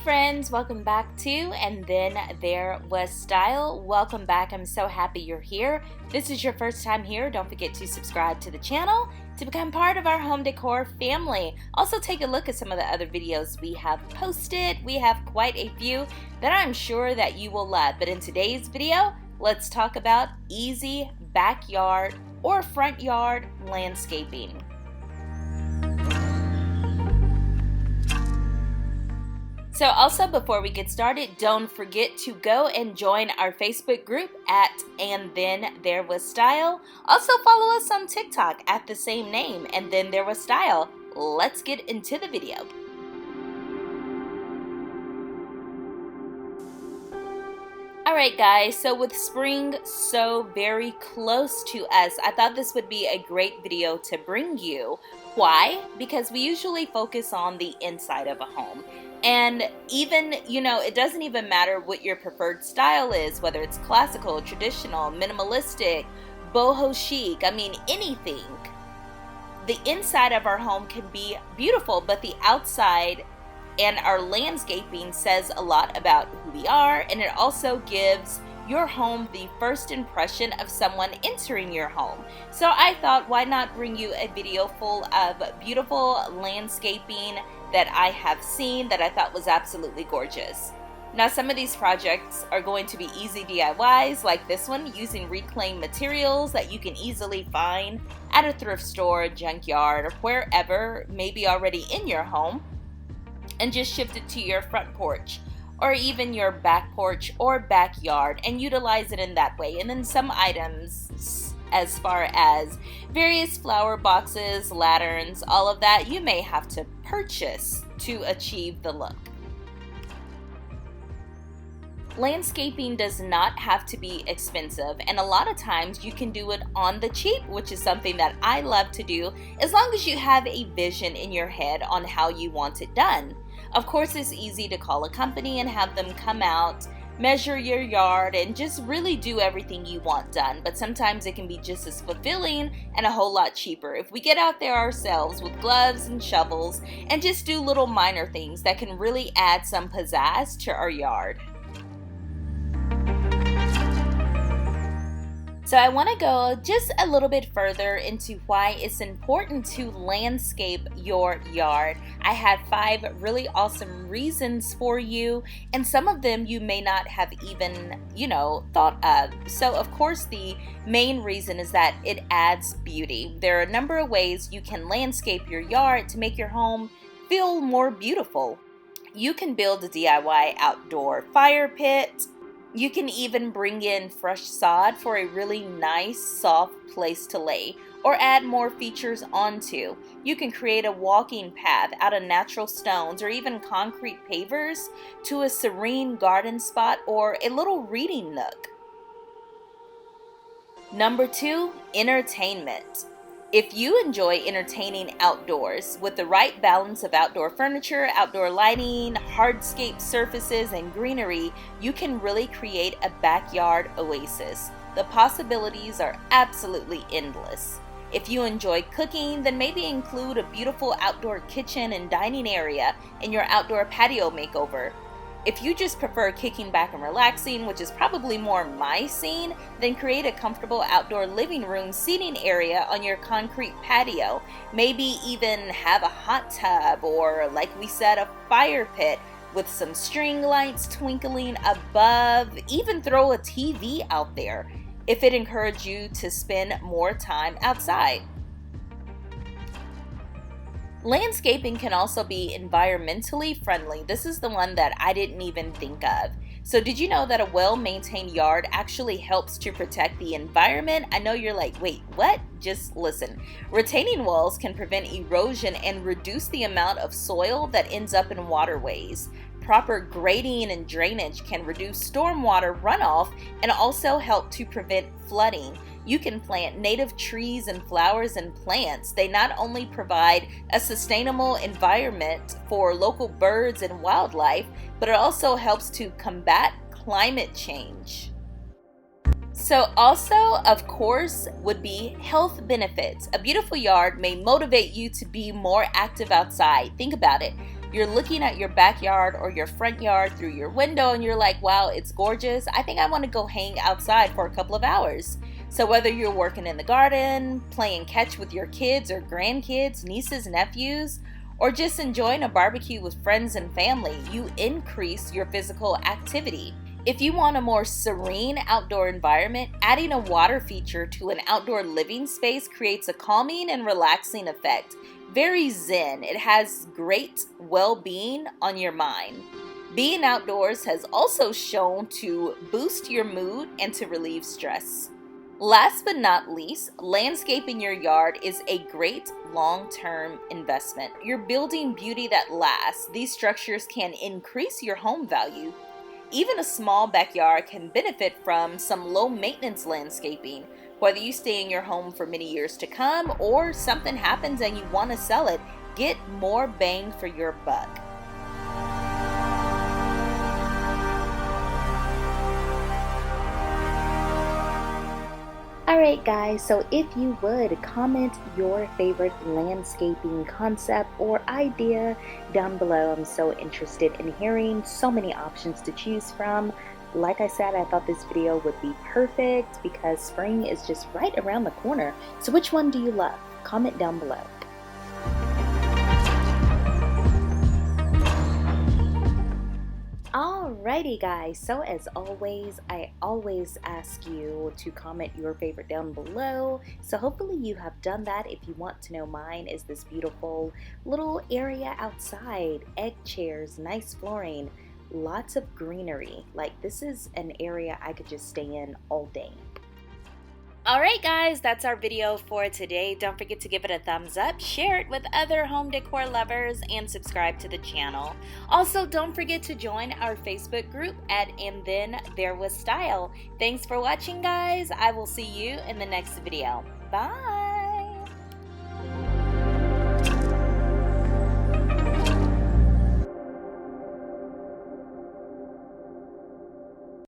friends, welcome back to And Then There Was Style. Welcome back. I'm so happy you're here. If this is your first time here, don't forget to subscribe to the channel to become part of our home decor family. Also take a look at some of the other videos we have posted. We have quite a few that I'm sure that you will love. But in today's video, let's talk about easy backyard or front yard landscaping. So also before we get started, don't forget to go and join our Facebook group at AndThenThereWasStyle. Also follow us on TikTok at the same name, And Then There Was Style. Let's get into the video. Alright guys, so with spring so very close to us, I thought this would be a great video to bring you. Why? Because we usually focus on the inside of a home. And even, it doesn't even matter what your preferred style is, whether it's classical, traditional, minimalistic, boho chic, anything. The inside of our home can be beautiful, but the outside and our landscaping says a lot about who we are, and it also gives your home the first impression of someone entering your home. So I thought, why not bring you a video full of beautiful landscaping that I have seen that I thought was absolutely gorgeous. Now some of these projects are going to be easy DIYs like this one, using reclaimed materials that you can easily find at a thrift store, junkyard, or wherever maybe already in your home, and just shift it to your front porch or even your back porch or backyard and utilize it in that way. And then some items as far as various flower boxes, lanterns, all of that, you may have to purchase to achieve the look. Landscaping does not have to be expensive, and a lot of times you can do it on the cheap, which is something that I love to do, as long as you have a vision in your head on how you want it done. Of course, it's easy to call a company and have them come out, measure your yard, and just really do everything you want done. But sometimes it can be just as fulfilling and a whole lot cheaper if we get out there ourselves with gloves and shovels and just do little minor things that can really add some pizzazz to our yard. So I want to go just a little bit further into why it's important to landscape your yard. I have 5 really awesome reasons for you, and some of them you may not have even, thought of. So of course the main reason is that it adds beauty. There are a number of ways you can landscape your yard to make your home feel more beautiful. You can build a DIY outdoor fire pit. You can even bring in fresh sod for a really nice, soft place to lay, or add more features onto. You can create a walking path out of natural stones or even concrete pavers to a serene garden spot or a little reading nook. Number 2, entertainment. If you enjoy entertaining outdoors with the right balance of outdoor furniture, outdoor lighting, hardscape surfaces, and greenery, you can really create a backyard oasis. The possibilities are absolutely endless. If you enjoy cooking, then maybe include a beautiful outdoor kitchen and dining area in your outdoor patio makeover. If you just prefer kicking back and relaxing, which is probably more my scene, then create a comfortable outdoor living room seating area on your concrete patio. Maybe even have a hot tub or, like we said, a fire pit with some string lights twinkling above. Even throw a TV out there if it encourages you to spend more time outside. Landscaping can also be environmentally friendly. This is the one that I didn't even think of. So did you know that a well-maintained yard actually helps to protect the environment? I know you're like, wait, what? Just listen. Retaining walls can prevent erosion and reduce the amount of soil that ends up in waterways. Proper grading and drainage can reduce stormwater runoff and also help to prevent flooding. You can plant native trees and flowers and plants. They not only provide a sustainable environment for local birds and wildlife, but it also helps to combat climate change. So also, of course, would be health benefits. A beautiful yard may motivate you to be more active outside. Think about it. You're looking at your backyard or your front yard through your window and you're like, wow, it's gorgeous. I think I want to go hang outside for a couple of hours. So whether you're working in the garden, playing catch with your kids or grandkids, nieces, nephews, or just enjoying a barbecue with friends and family, you increase your physical activity. If you want a more serene outdoor environment, adding a water feature to an outdoor living space creates a calming and relaxing effect. Very zen. It has great well-being on your mind. Being outdoors has also shown to boost your mood and to relieve stress. Last but not least, landscaping your yard is a great long-term investment. You're building beauty that lasts. These structures can increase your home value. Even a small backyard can benefit from some low-maintenance landscaping. Whether you stay in your home for many years to come or something happens and you want to sell it, get more bang for your buck. Alright guys, so if you would comment your favorite landscaping concept or idea down below. I'm so interested in hearing so many options to choose from. Like I said, I thought this video would be perfect because spring is just right around the corner. So which one do you love? Comment down below. Alrighty guys, so as always, I always ask you to comment your favorite down below. So hopefully you have done that. If you want to know mine, is this beautiful little area outside, egg chairs, nice flooring, lots of greenery. Like this is an area I could just stay in all day. Alright guys, that's our video for today. Don't forget to give it a thumbs up, share it with other home decor lovers, and subscribe to the channel. Also, don't forget to join our Facebook group at AndThenThereWasStyle. Thanks for watching guys. I will see you in the next video. Bye!